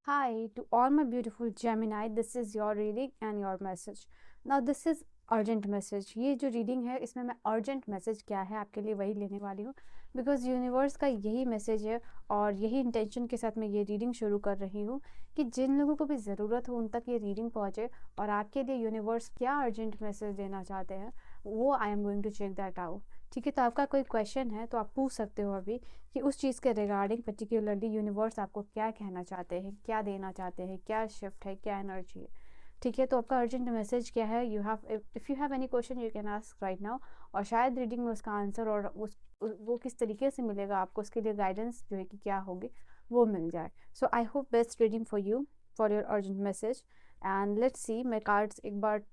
Hi to all my beautiful Gemini, this is your reading and your message. Now this is urgent message. ये जो reading है इसमें मैं urgent message क्या है आपके लिए वही लेने वाली हूँ, बिकॉज यूनिवर्स का यही मैसेज है और यही इंटेंशन के साथ मैं ये रीडिंग शुरू कर रही हूँ कि जिन लोगों को भी ज़रूरत हो उन तक ये रीडिंग पहुँचे और आपके लिए यूनिवर्स क्या अर्जेंट मैसेज देना चाहते हैं वो I am going to check that out. ठीक है, तो आपका कोई क्वेश्चन है तो आप पूछ सकते हो अभी कि उस चीज़ के रिगार्डिंग पर्टिकुलरली यूनिवर्स आपको क्या कहना चाहते हैं, क्या देना चाहते हैं, क्या शिफ्ट है, क्या एनर्जी है। ठीक है, तो आपका अर्जेंट मैसेज क्या है? You have, if you have any question you can ask right now, और शायद रीडिंग में उसका आंसर और वो किस तरीके से मिलेगा आपको, उसके लिए गाइडेंस जो है कि क्या होगी वो मिल जाए। So I hope best reading for you for your urgent message. And let's see, मैं कार्ड्स एक बार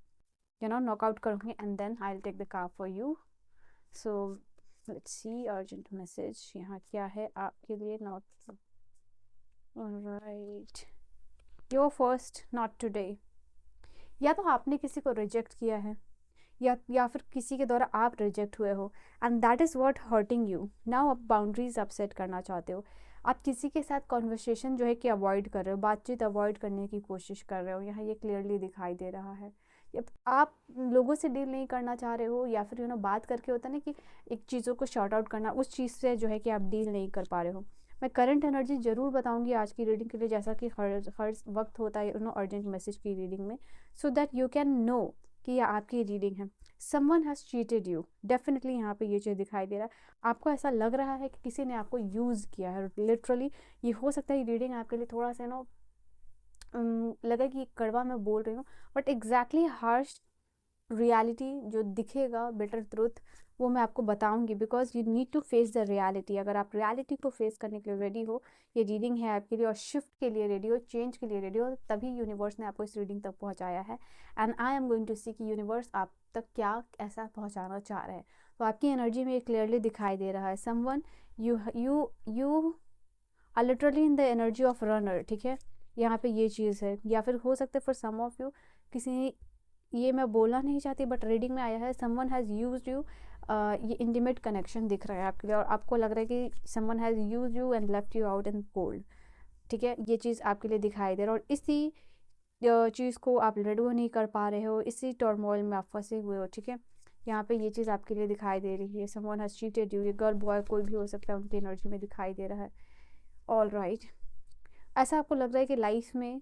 नॉकआउट करूँगी and then I will take the card for you. So let's see urgent message यहाँ क्या है आपके लिए। Not alright, your first not today. या तो आपने किसी को रिजेक्ट किया है या फिर किसी के द्वारा आप रिजेक्ट हुए हो and that is what hurting you. Now आप बाउंड्रीज आप सेट करना चाहते हो। आप किसी के साथ कॉन्वर्सेशन जो है कि अवॉइड कर रहे हो, बातचीत अवॉइड करने की कोशिश कर रहे हो, यहाँ ये क्लियरली दिखाई दे रहा है। या आप लोगों से डील नहीं करना चाह रहे हो, या फिर बात करके होता है ना कि एक चीज़ों को शॉर्ट आउट करना, उस चीज़ से जो है कि आप डील नहीं कर पा रहे हो। मैं करंट एनर्जी ज़रूर बताऊंगी आज की रीडिंग के लिए, जैसा कि हर वक्त होता है अर्जेंट मैसेज की रीडिंग में, so that you can know कि यह आपकी रीडिंग है। Someone has cheated you, definitely यहाँ पे ये चीज़ दिखाई दे रहा है। आपको ऐसा लग रहा है कि किसी ने आपको यूज़ किया है लिटरली। ये हो सकता है रीडिंग आपके लिए थोड़ा सा लगा कि कड़वा मैं बोल रही हूँ, बट एग्जैक्टली हार्श रियलिटी जो दिखेगा, बेटर ट्रुथ, वो मैं आपको बताऊंगी, because you need to face the reality. अगर आप रियलिटी को फेस करने के लिए रेडी हो, ये रीडिंग है आपके लिए, और शिफ्ट के लिए रेडी हो, चेंज के लिए रेडी हो, तभी यूनिवर्स ने आपको इस रीडिंग तक पहुंचाया है। And I am going to see कि यूनिवर्स आप तक क्या ऐसा पहुंचाना चाह रहे हैं। तो आपकी एनर्जी में ये क्लियरली दिखाई दे रहा है। Someone, you you you are literally in the energy of runner. ठीक है, यहाँ पे ये चीज़ है। या फिर हो सकता है फॉर सम ऑफ यू किसी, ये मैं बोलना नहीं चाहती बट रीडिंग में आया है, समवन हैज़ यूज्ड यू। ये इंटीमेट कनेक्शन दिख रहा है आपके लिए और आपको लग रहा है कि someone has used you and left you out in cold. ठीक है, ये चीज़ आपके लिए दिखाई दे रहा है और इसी चीज़ को आप लेट गो नहीं कर पा रहे हो, इसी टर्मोइल में आप फंसे हुए हो। ठीक है, यहाँ पे ये चीज़ आपके लिए दिखाई दे रही है। समवन हैज़ चीटेड यू, ये गर्ल बॉय कोई भी हो सकता है, उनकी एनर्जी में दिखाई दे रहा है। ऑल राइट, ऐसा आपको लग रहा है कि लाइफ में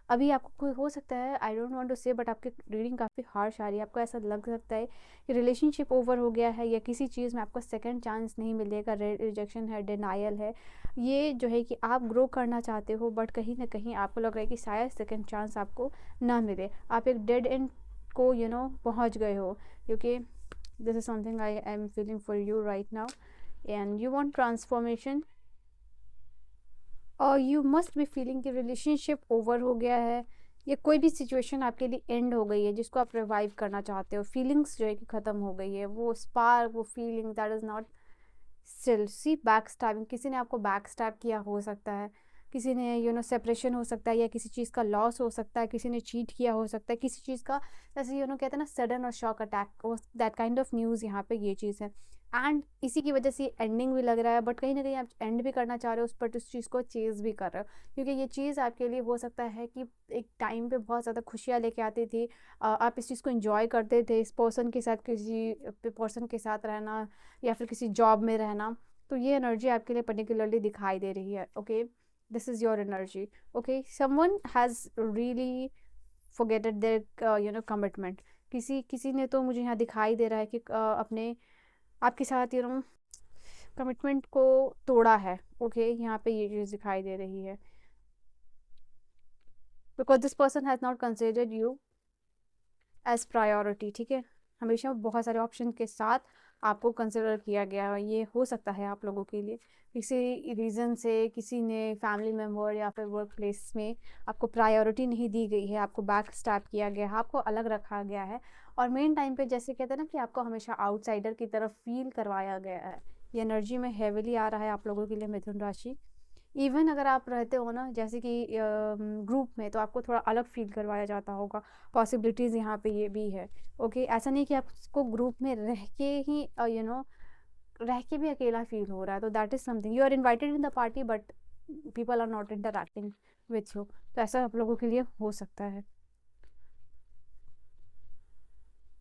अभी आपको कोई हो सकता है, आई डोंट वांट टू से, बट आपकी रीडिंग काफ़ी हार्श आ रही है। आपको ऐसा लग सकता है कि रिलेशनशिप ओवर हो गया है, या किसी चीज़ में आपको सेकंड चांस नहीं मिलेगा, रिजेक्शन है, डिनायल है। ये जो है कि आप ग्रो करना चाहते हो बट कहीं ना कहीं आपको लग रहा है कि शायद सेकंड चांस आपको ना मिले। आप एक डेड एंड को पहुंच गए हो, क्योंकि this is something I am feeling for you right now, and you want transformation, और यू मस्ट बी फीलिंग कि रिलेशनशिप ओवर हो गया है, या कोई भी सिचुएशन आपके लिए एंड हो गई है जिसको आप रिवाइव करना चाहते हो। फीलिंग्स जो है कि ख़त्म हो गई है, वो स्पार्क, वो feeling that is not still. See backstabbing, किसी ने आपको बैक स्टैब किया हो सकता है, किसी ने सेपरेशन हो सकता है, या किसी चीज़ का लॉस हो सकता है, किसी ने चीट किया हो सकता है, किसी चीज़ का जैसे कहते हैं ना सडन और shock attack, that kind of news यहाँ पे ये चीज़ है। एंड इसी की वजह से एंडिंग भी लग रहा है, बट कहीं ना कहीं आप एंड भी करना चाह रहे हो उस, बट उस चीज़ को चेज़ भी कर रहे हो, क्योंकि ये चीज़ आपके लिए हो सकता है कि एक टाइम पे बहुत ज़्यादा खुशियाँ लेके आती थी। आप इस चीज़ को इंजॉय करते थे, इस पर्सन के साथ, किसी पर्सन के साथ रहना, या फिर किसी जॉब में रहना। तो ये एनर्जी आपके लिए पर्टिकुलरली दिखाई दे रही है। Okay, this is your energy. Okay, someone has really forgetted their commitment. किसी किसी ने तो मुझे यहाँ दिखाई दे रहा है कि अपने आपके साथ कमिटमेंट को तोड़ा है। ओके, यहाँ पे ये चीज़ दिखाई दे रही है, because this person has not considered you as priority. ठीक है, हमेशा बहुत सारे ऑप्शन के साथ आपको कंसिडर किया गया है। ये हो सकता है आप लोगों के लिए किसी रीज़न से किसी ने, फैमिली मेम्बर या फिर वर्क प्लेस में आपको प्रायोरिटी नहीं दी गई है, आपको बैक स्टैप किया गया है, आपको अलग रखा गया है, और मेन टाइम पे जैसे कहते हैं ना कि आपको हमेशा आउटसाइडर की तरफ फील करवाया गया है। ये एनर्जी में हेविली आ रहा है आप लोगों के लिए, मिथुन राशि। इवन अगर आप रहते हो ना जैसे कि ग्रुप में, तो आपको थोड़ा अलग फील करवाया जाता होगा। पॉसिबिलिटीज़ यहाँ पे ये भी है। ओके, ऐसा नहीं कि आपको ग्रुप में रह के ही रह के भी अकेला फील हो रहा है, तो that is something. You are invited in the party but people are not interacting with you, तो ऐसा आप लोगों के लिए हो सकता है।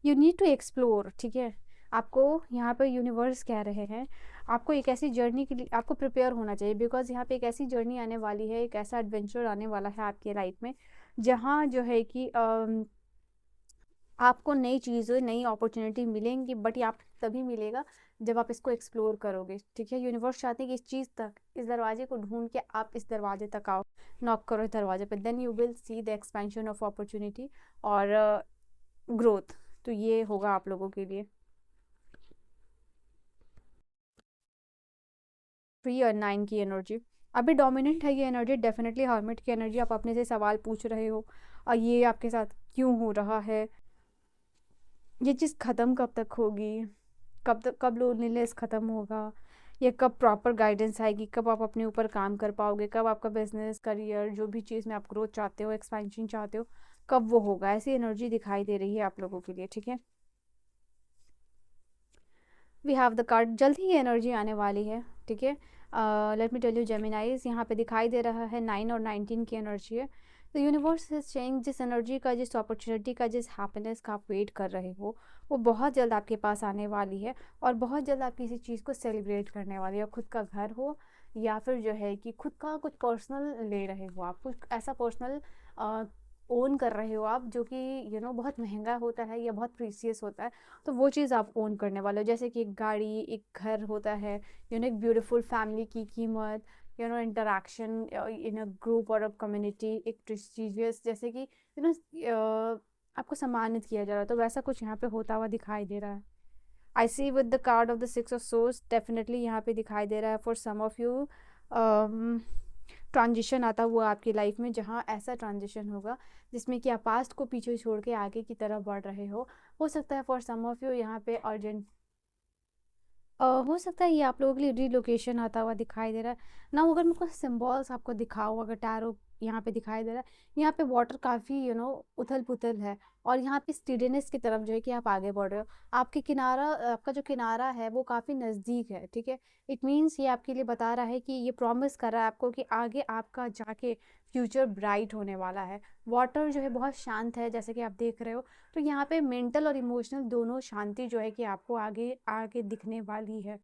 यू नीड टू एक्सप्लोर, ठीक है। आपको यहाँ पे यूनिवर्स कह रहे हैं आपको एक ऐसी जर्नी के लिए आपको प्रिपेयर होना चाहिए, बिकॉज यहाँ पे एक ऐसी जर्नी आने वाली है, एक ऐसा एडवेंचर आने वाला है आपके लाइफ में, जहाँ जो है कि आपको नई चीज़ें, नई अपॉर्चुनिटी मिलेंगी, बट ये आप तभी मिलेगा जब आप इसको एक्सप्लोर करोगे, ठीक है। यूनिवर्स चाहते हैं कि इस चीज़ तक, इस दरवाजे को ढूंढ के आप इस दरवाजे तक आओ, नॉक करो इस दरवाजे पे, then you will see the expansion of opportunity और ग्रोथ। तो ये होगा आप लोगों के लिए। 3 और 9 की एनर्जी अभी डोमिनेंट है, ये एनर्जी डेफिनेटली हर्मिट की एनर्जी। आप अपने से सवाल पूछ रहे हो और ये आपके साथ क्यों हो रहा है, ये चीज़ ख़त्म कब तक होगी, कब तक, कब लोनलीनेस ख़त्म होगा, ये कब प्रॉपर गाइडेंस आएगी, कब आप अपने ऊपर काम कर पाओगे, कब आपका बिजनेस, करियर, जो भी चीज़ में आप ग्रोथ चाहते हो, एक्सपेंशन चाहते हो, कब वो होगा। ऐसी एनर्जी दिखाई दे रही है आप लोगों के लिए, ठीक है। वी हैव द कार्ड, जल्द ही ये एनर्जी आने वाली है, ठीक है। Let me tell you Geminis, यहाँ पे दिखाई दे रहा है 9 और 19 की एनर्जी है। तो यूनिवर्स इज चेंज, जिस एनर्जी का, जिस अपॉर्चुनिटी का, जिस हैप्पीनेस का आप वेट कर रहे हो, वो बहुत जल्द आपके पास आने वाली है, और बहुत जल्द आप किसी चीज़ को सेलिब्रेट करने वाली है। खुद का घर हो या फिर जो है कि खुद का कुछ पर्सनल ले रहे हो आप, कुछ ऐसा पर्सनल ओन कर रहे हो आप, जो कि बहुत महंगा होता है या बहुत प्रीसियस होता है, तो वो चीज़ आप ओन करने वाले हो। जैसे कि एक गाड़ी, एक घर होता है, एक ब्यूटीफुल फैमिली की कीमत, इंटरेक्शन इन अ ग्रुप और अ कम्युनिटी, एक प्रेस्टिजियस, जैसे कि आपको सम्मानित किया जा रहा है, तो वैसा कुछ यहाँ पे होता हुआ दिखाई दे रहा है। I see with the card of the 6 of swords, definitely यहाँ पे दिखाई दे रहा है for some of you transition आता हुआ आपकी लाइफ में, जहाँ ऐसा ट्रांजिशन होगा जिसमें कि आप पास्ट को पीछे छोड़ के आगे की तरफ बढ़ रहे हो सकता है फॉर सम ऑफ यू यहाँ पे अर्जेंट हो सकता है ये आप लोगों के लिए रिलोकेशन आता हुआ दिखाई दे रहा है ना। अगर मैं कुछ सिम्बॉल्स आपको दिखाऊँ, अगर टैरो यहाँ पे दिखाई दे रहा है, यहाँ पे वाटर काफ़ी उथल पुथल है, और यहाँ पे स्टीडीनेस की तरफ जो है कि आप आगे बढ़ रहे हो। आपके किनारा, आपका जो किनारा है वो काफ़ी नज़दीक है, ठीक है। इट मीन्स ये आपके लिए बता रहा है कि ये प्रॉमिस कर रहा है आपको कि आगे आपका जाके फ्यूचर ब्राइट होने वाला है। वाटर जो है बहुत शांत है, जैसे कि आप देख रहे हो, तो यहाँ पे मेंटल और इमोशनल दोनों शांति जो है कि आपको आगे आगे दिखने वाली है।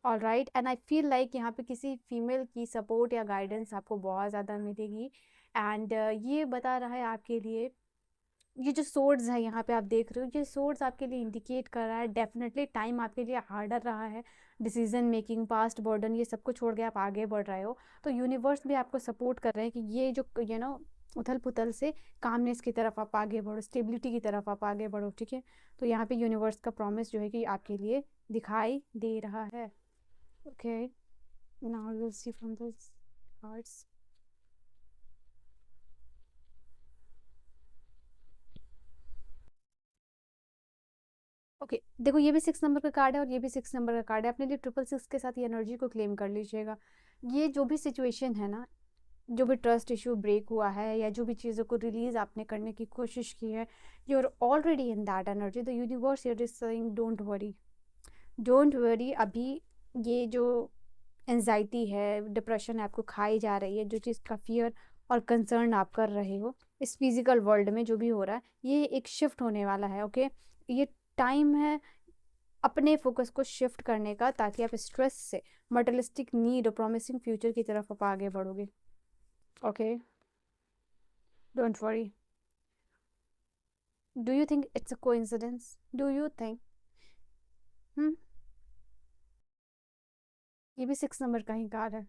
All right, and I feel like यहाँ पे किसी फीमेल की सपोर्ट या गाइडेंस आपको बहुत ज़्यादा मिलेगी। एंड ये बता रहा है आपके लिए, ये जो सोर्ड्स है यहाँ पे आप देख रहे हो, ये सोर्ड्स आपके लिए इंडिकेट कर रहा है डेफिनेटली टाइम आपके लिए हार्डर रहा है, डिसीजन मेकिंग, पास्ट बर्डन, ये सब कुछ छोड़ के आप आगे बढ़ रहे हो। तो यूनिवर्स भी आपको सपोर्ट कर रहे हैं कि ये जो उथल पुथल से कामनेस की तरफ आप आगे बढ़ो, स्टेबिलिटी की तरफ आप आगे बढ़ो, ठीक है। तो यहाँ पे यूनिवर्स का प्रॉमिस जो है कि आपके लिए दिखाई दे रहा है। Okay, now will see from the cards. Okay, देखो ये भी 6 नंबर का कार्ड है और ये भी 6 नंबर का कार्ड है। अपने लिए 666 के साथ ये एनर्जी को क्लेम कर लीजिएगा। ये जो भी सिचुएशन है ना, जो भी ट्रस्ट इशू ब्रेक हुआ है, या जो भी चीज़ों को रिलीज आपने करने की कोशिश की है, you are already in that energy. The universe here is saying don't worry, don't worry. अभी ये जो एनजाइटी है, डिप्रेशन आपको खाई जा रही है, जो चीज़ का फियर और कंसर्न आप कर रहे हो इस फिजिकल वर्ल्ड में जो भी हो रहा है, ये एक शिफ्ट होने वाला है। ओके, ये टाइम है अपने फोकस को शिफ्ट करने का, ताकि आप स्ट्रेस से मटेरियलिस्टिक नीड और प्रॉमिसिंग फ्यूचर की तरफ आप आगे बढ़ोगे। Okay, don't worry. Do you think it's a coincidence? Do you think? Hmm, ये भी 6 नंबर का ही कार्ड है।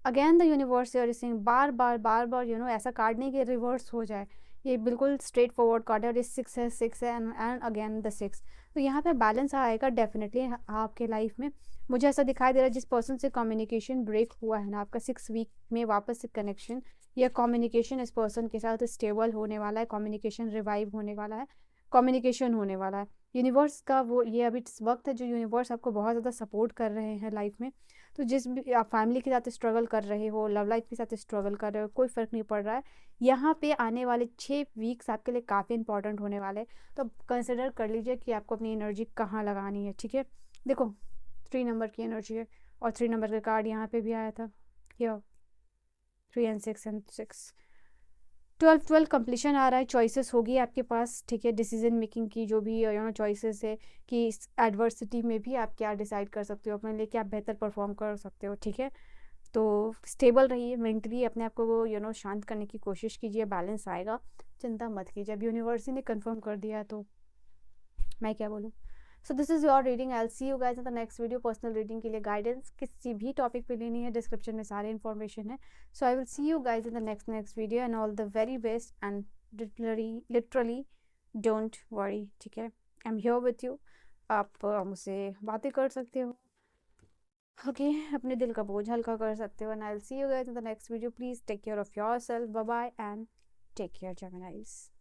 Again the universe your sing, बार बार बार बार ऐसा कार्ड नहीं कि रिवर्स हो जाए, ये बिल्कुल स्ट्रेट फॉरवर्ड कार्ड है, और ये 6 है एंड अगेन द 6। तो यहाँ पे बैलेंस आएगा डेफिनेटली आपके लाइफ में। मुझे ऐसा दिखाई दे रहा है जिस पर्सन से कम्युनिकेशन ब्रेक हुआ है ना आपका 6 वीक में, वापस से कनेक्शन या कम्युनिकेशन इस पर्सन के साथ स्टेबल होने वाला है, कम्युनिकेशन रिवाइव होने वाला है, कम्युनिकेशन होने वाला है। यूनिवर्स का वो ये अभी वक्त है जो यूनिवर्स आपको बहुत ज़्यादा सपोर्ट कर रहे हैं लाइफ में। तो जिस भी आप फैमिली के साथ स्ट्रगल कर रहे हो, लव लाइफ के साथ स्ट्रगल कर रहे हो, कोई फ़र्क नहीं पड़ रहा है। यहाँ पे आने वाले 6 वीक्स आपके लिए काफ़ी इंपॉर्टेंट होने वाले हैं। तो कंसिडर कर लीजिए कि आपको अपनी एनर्जी कहाँ लगानी है, ठीक है। देखो 3 नंबर की एनर्जी है, और 3 नंबर का कार्ड यहाँ पे भी आया था। Here 3 and 6 and 6। 12 कंप्लीशन आ रहा है, चॉइसेस होगी आपके पास, ठीक है, डिसीजन मेकिंग की जो भी चॉइसेस है कि इस एडवर्सिटी में भी आप क्या डिसाइड कर सकते हो अपने लिए, क्या बेहतर परफॉर्म कर सकते हो, ठीक है। तो स्टेबल रहिए मेंटली, अपने आप को शांत करने की कोशिश कीजिए, बैलेंस आएगा, चिंता मत कीजिए। अब यूनिवर्सिटी ने कंफर्म कर दिया है तो मैं क्या बोलूँ। So this is your reading, I will see you guys in the next video. Personal reading के लिए गाइडेंस किसी भी टॉपिक पे लेनी है, डिस्क्रिप्शन में सारे इन्फॉर्मेशन है। So I will see you guys in the next video and all the very best and literally don't worry, ठीक है। I am here with you, आप मुझसे बातें कर सकते हो, ओके, अपने दिल का बोझ हल्का कर सकते हो। And I will see you guys in the next video. Please take care of your self, bye bye and take care जेमिनाइज।